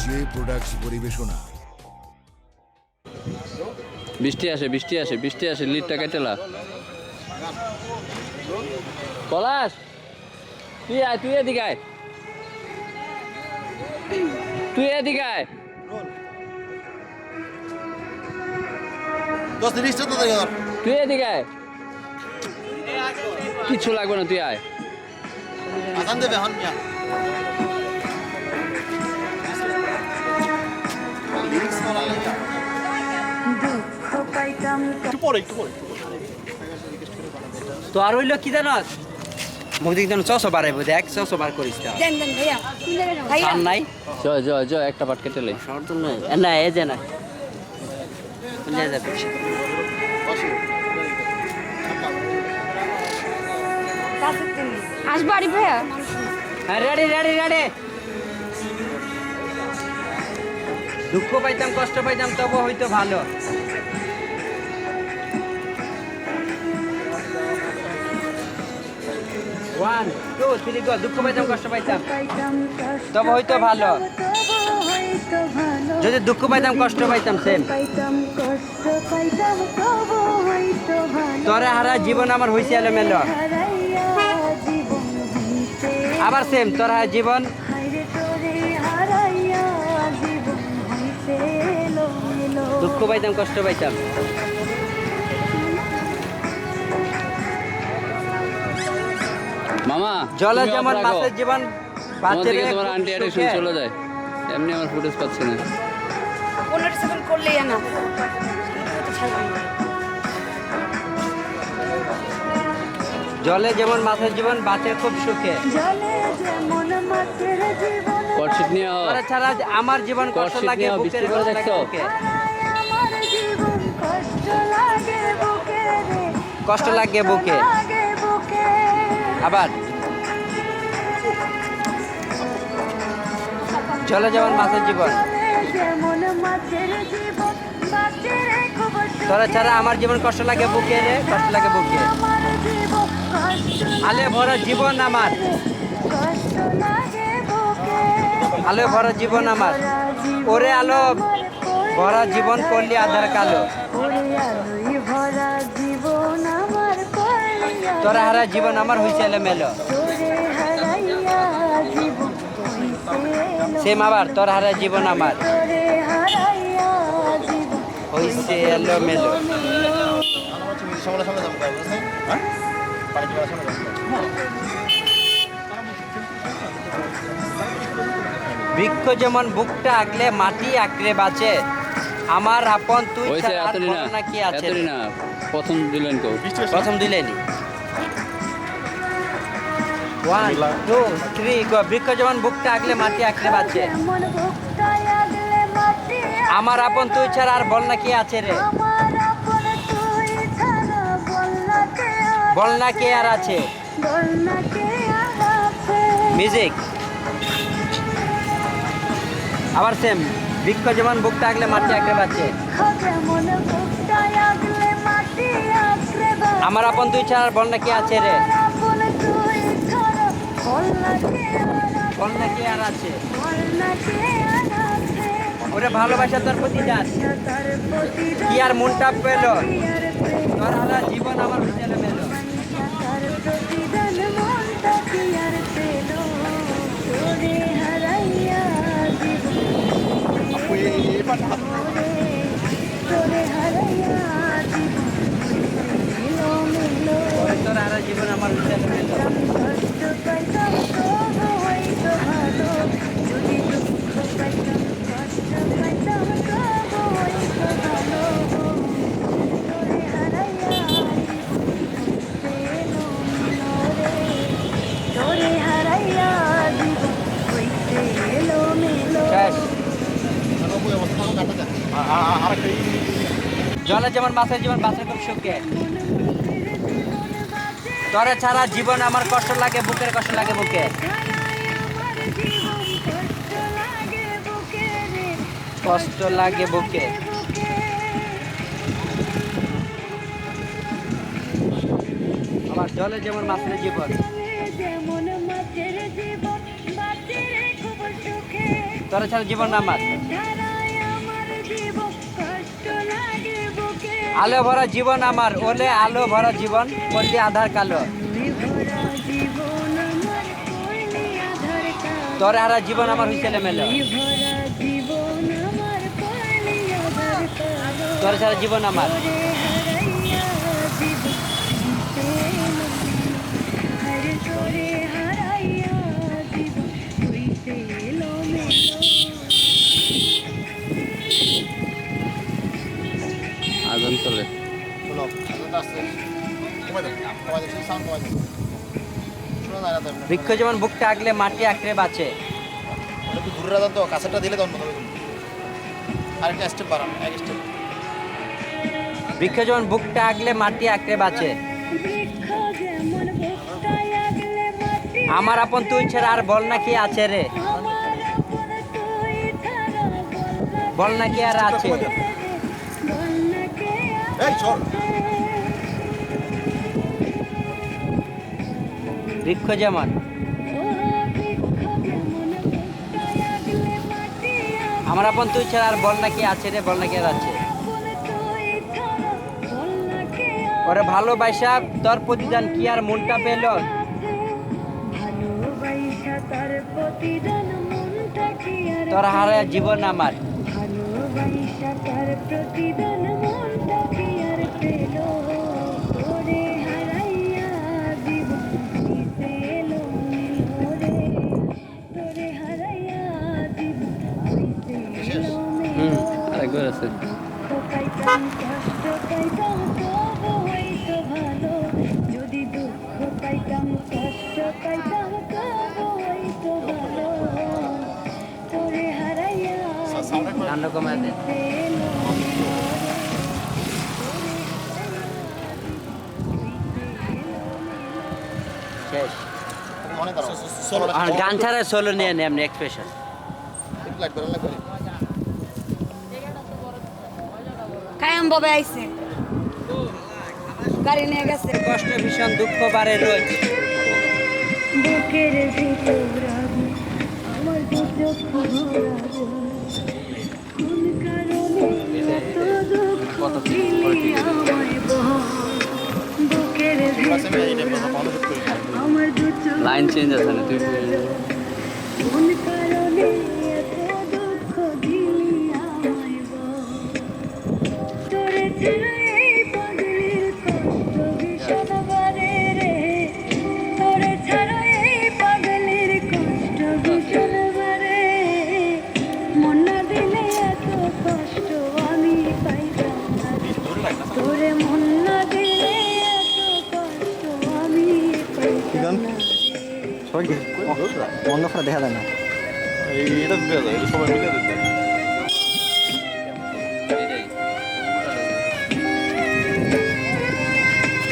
J products পরিবেশনা। বৃষ্টি আসে লিডটা কেটেলা পলাশ তুই এদিকে আয় তুই এদিকে আয় কিছু লাগবে না তুই আয় তো আর হইলো কি জানাস মুদিক যেন 600 বাড়াইবো দেখ 600 বার করিস তা দেন ভাইয়া আর নাই জয় একটা পাট কেটেলে শর্ত নাই না এই যে না নিয়ে যাবে আসবো আরিফ ভাইয়া হ্যাঁ রেডি দুঃখ পাইতাম কষ্ট পাইতাম তবু হয়তো ভালো ওয়ান টু থ্রি গো দুঃখ পাইতাম কষ্ট পাইতাম তবু হয়তো ভালো যদি দুঃখ পাইতাম কষ্ট পাইতাম সেম তোরে হারা জীবন আমার হইছে এলোমেলো আবার সেম তোর হারা জীবন দুঃখ পাইতাম কষ্ট পাইতাম মামা জলে যেমন মাছের জীবন তোমার আন্টি চলে যায় এমনি আমার ফুটেজ পাচ্ছি না 15 সেকেন্ড করলেই না জলে যেমন মাছের জীবন বাঁচে খুব সুখে কটশিট নিয়ে তোরা ছাড়া আমার জীবন কষ্ট লাগে বুকের কষ্ট লাগে বুকে কষ্ট লাগে বুকে আবার জলে যেমন মাছের জীবন তোরা ছাড়া আমার জীবন কষ্ট লাগে বুকে রে কষ্ট লাগে বুকে আলে ভরা জীবন আমার আলো ভরা জীবন আমার ওরে আলো ভরা জীবন করলি আধার কালো তোরা হারা জীবন আমার হইছে এলোমেলো সেম আবার তোর হারা জীবন আমার হইছে এলোমেলো বৃক্ষ যেমন বুকটা আগলে মাটি আঁকড়ে বাঁচে আমার আপন তুই ছাড়া আর বর্ণনা কি আছে না প্রথম দিলেন কেউ প্রথম দিলেনি 1 2 3 গো বৃক্ষ যেমন বুকটা আগলে মাটি আঁকড়ে বাঁচে আমার আপন তুই ছাড়া আর বলনা কি আছে রে বলনা কে আর আছে মিউজিক আবার সেম বৃক্ষ যেমন বুকটা আগলে মাটি আঁকড়ে বাঁচে আমার আপন তুই ছাড়া আর বলনা কি আছে রে বলনা কে আর আছে ওরে ভালোবাসা তোর প্রতি যাস কি আর মনটা পেল তোর হারা জীবন আমার ভিতরে পেল তোর হারা জীবন আমার ভিতরে পেল জলে যেমন মাছের জীবন বাঁচে খুব সুখে তোরে ছাড়া জীবন আমার কষ্ট লাগে বুকের কষ্ট লাগে বুকে কষ্ট লাগে বুকে আমার জলে যেমন মাছের জীবন তোর ছাড়া জীবন আমার। আলো ভরা জীবন আমার, ওলে আলো ভরা জীবন, করলি আধার কালো। তোর হারা জীবন আমার হইছিল মেলো, তোর ছাড়া জীবন আমার। আজান চলে। শোনো আজানটা আসছে, কমাই দাও, সাউন্ড কমাই দাও। শোনো না তো বৃক্ষ যেমন বুকটা আগলে মাটি আঁকড়ে বাঁচে। একটু ঘুরে রাখুন তো, কাছেরটা দিলে তখন হবে। আরেকটা স্টেপ বাড়ান, এক স্টেপ। বৃক্ষ যেমন বুকটা আগলে মাটি আঁকড়ে বাঁচে। আমার আপন তুই ছাড়া আর বল না কি আছে রে, বল না কি আর আছে। এই চল। বৃক্ষ যেমন আমার আপন তুই ছাড়া আর বল না কি আছে রে, বল না কি আর আছে। ওরে ভালোবাসা তোর প্রতিদান কি আর মনটা পেল, তোর হারা জীবন আমার। আরেকবার আছে। কান্ড কমায় দে। শেষ। অনেক দাঁড়াও। সোলো আর গান ছাড়া সোলো নিয়ে নে এমনি এক্সপ্রেশন। লাইট করে লাইট করে। কায়াম বাবা আইছে, গাড়ি নিয়ে গেছে। কষ্ট ভীষণ দুঃখ বাড়ে রোজ, বুকের ভিতর আগুন, আমার দু চোখ ভরা কোন কারণে এত দুঃখ দিলি আমায় বল। বুকের পাশে আমি এই ভিতর টাইপের কথা বন্ধ করে। আমার দু চোখ লাইন চেঞ্জ আছে না তুই। কোন কারণে এত দুঃখ দিলি আমায় বল। তোরে ছেড়ে এই পাগলের কষ্ট ভীষণ বাড়ে রে, তোরে ছাড়া এই পাগলের কষ্ট ভীষণ বাড়ে। মন না দিলে এত কষ্ট আমি পাইতাম না রে, তোরে মন না দিলে এত কষ্ট আমি পাইতাম না রে। এটা দিয়ে দাও, এটা সবাই মিলে দিতে।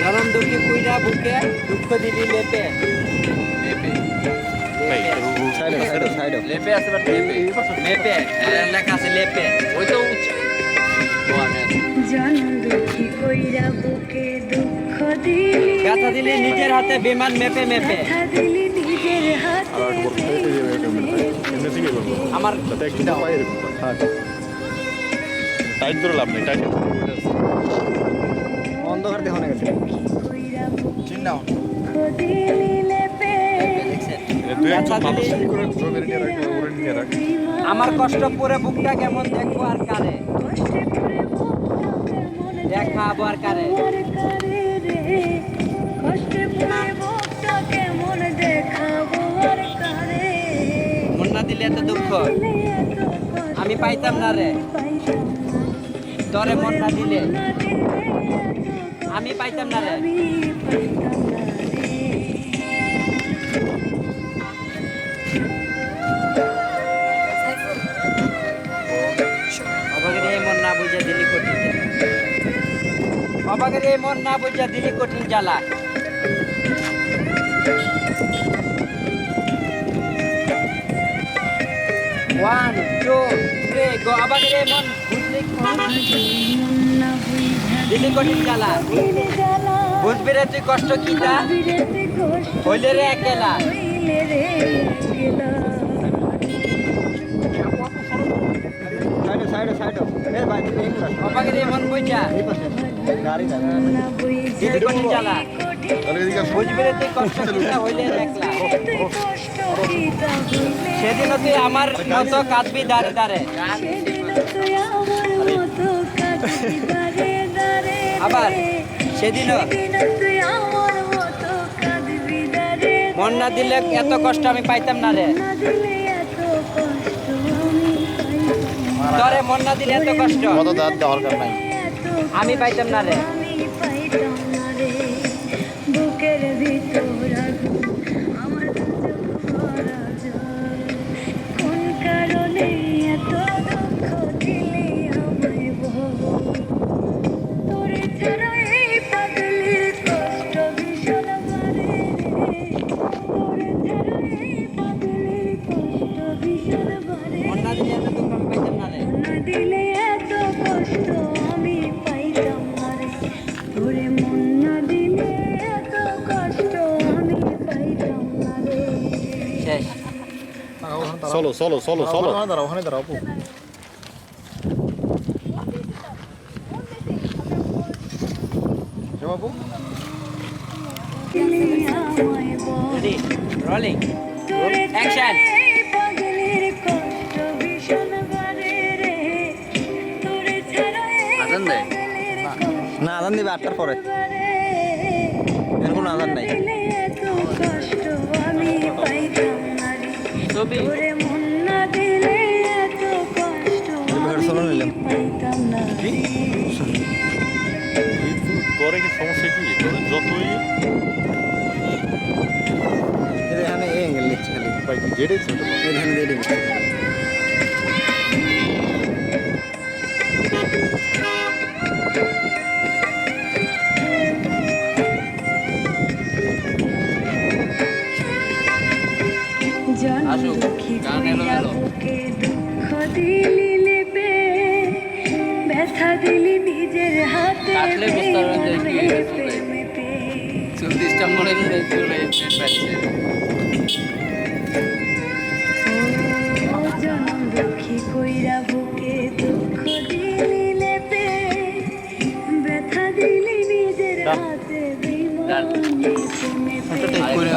নরম দুঃখে কুইরা বুকে দুঃখ দিলি লেপে। লেপে আছে বাট লেপে। লেপে লেখা আছে লেপে। ওই তো উচ্চ। ও আমি আছি। জান দুঃখী কইরা বুকে দুঃখ দিলি, ব্যথা দিলি নিজের হাতে বিমান মেপে মেপে। ব্যথা দিলি নিজের হাতে আমার টাইট ধরে লাভ নেই, টাইট অন্ধকার দেখো না গেছে। কইরা বুকে চিন নাও। দুঃখ দিলি লেপে। ব্যথা দিলি আমার কষ্ট পরে বুকটা কেমন দেখবো আর কারে, কষ্টে পড়ে বুকটা কেমন দেখাবো আর কারে। আর কারে রে, কষ্টে পড়ে বুকটা কেমন দেখাবো আর কারে। মন না দিলে এত দুঃখ দিলে এত কষ্ট আমি পাইতাম না রে, পাইতাম না, তোরে মন না দিলে না দিলে এত আমি পাইতাম না রে। আমি পাইতাম না রে। অবাগের এই মন না বুঝা দিলি কঠিন জ্বালা, অবাগের এই মন না বুঝা দিলি কঠিন জ্বালা। One two three go. অবাগের এই মন বুঝলি মন না বুঝা দিলি কঠিন জ্বালা, দিলে জ্বালা, বুঝবি রে তুই কষ্ট কিটা, বিরেতে কষ্ট হইলে রে একেলা। হইলে রে একলা। না বুঝা দিদি কোন চালা তাহলে এদিকে আসো। বুঝবি রে তুই কষ্ট কিটা হইলে দেখলা তুই কষ্ট কিতা হইলে সেদিন তুই আমার মতো কাঁদবি দাঁড়ে দাঁড়ে সেদিন তুই আমার মতো কাঁদবি দাঁড়ে দাঁড়ে আবার সেদিনও সেদিন তুই আমার মতো কাঁদবি দাঁড়ে মন না দিলে এত কষ্ট আমি পাইতাম না রে না দিলে এত কষ্ট আমি পাইতাম তোরে মন না দিলে এত কষ্ট কত দাঁত দরকার নাই এত আমি পাইতাম না রে আমি পাইতাম না রে বুকের ভিতর আগুন আমার চোখ ভরা জল কোন কারণে এত দুঃখ দিলি আমায় বল তোরে ছাড়া এই পাগলির কষ্ট ভীষণ বাড়ে রে তোরে ছাড়া এই পাগলির কষ্ট ভীষণ বাড়ে মন না দিলে এত দুঃখ আমি পাইতাম না রে না দিলে এত কষ্ট আমি পাইতাম না রে তোরে মন না দিলে এত কষ্ট আমি পাইতাম না রে শেষ চলো চলো চলো চলো ওখানে দাঁড়াও ওখানে দাঁড়াও আপু বাবু দিলে আমায় বল রেডি রোলিং তোরে Action! ছাড়া এই পাগলির কষ্ট ভীষণ বাড়ে রে তোরে ছাড়া এই আজান দেয়? পাগলির কষ্ট না আদান দিবে 8টার পরে বাড়ে এর কোনো আদান নাই দিলে এত কষ্ট আমি পাইতাম না রে ছবি তোরে মন না দিলে এত কষ্ট ঘর চলো আমি নিলাম। পাইতাম না রে তোর কি সমস্যা কি তোর যতই এখানে এই অ্যাঙ্গেল নিচ্ছে খালি ভাই যেটাই ছোট এখানে দিয়ে দিবি জানো আসুক, দুঃখী গান এলো কইরা এলো। বুকে দুঃখ দিলি লেপে ব্যথা দিলি নিজের হাতে কাটলে বুঝতে পারবেন যে কি হয়েছে। মেপে মেপে। 40টা মনে করে চলে পাচ্ছে ও জনম দুঃখী কইরা বুকে দুঃখ দিলি লেপে ব্যথা দিলি নিজের হাতে গান। বিমান মেপে মেপে।